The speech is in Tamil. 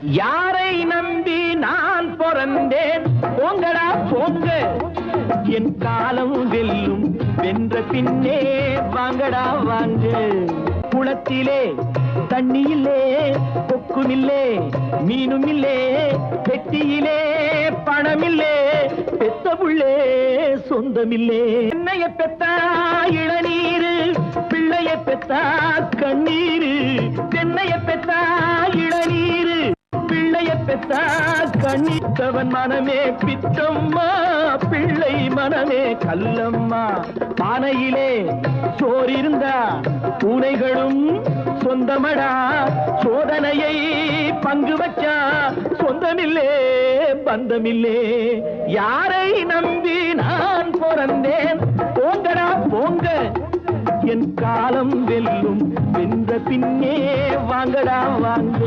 யாரை நம்பி நான் பிறந்தேன்? போங்கடா போங்க, என் காலம் வெல்லும். வென்ற பின்னே வாங்கடா வாங்க. குளத்திலே தண்ணியிலே கொக்குமில்லே, மீனுமில்லே, பெட்டியிலே பணமில்லே, பெத்த புள்ளே சொந்தமில்லே. என்னைய பெத்தா இளநீரு, பிள்ளைய பெத்தா கண்ணீரு. தென்னைய பெத்தா இளநீரு, பிள்ளைய பெத்தா கண்ணித்தவன் மனமே பித்தம்மா, பிள்ளை மனமே கல்லம்மா. பானையிலே சோறிருந்தா பூனைகளும் சொந்தமடா, சோதனையை பங்கு வச்சா சொந்தமில்லே பந்தமில்லே. யாரை நம்பி நான் பிறந்தேன்? போங்கடா போங்க, என் காலம் வெல்லும். வென்ற பின்னே வாங்கடா வாங்க.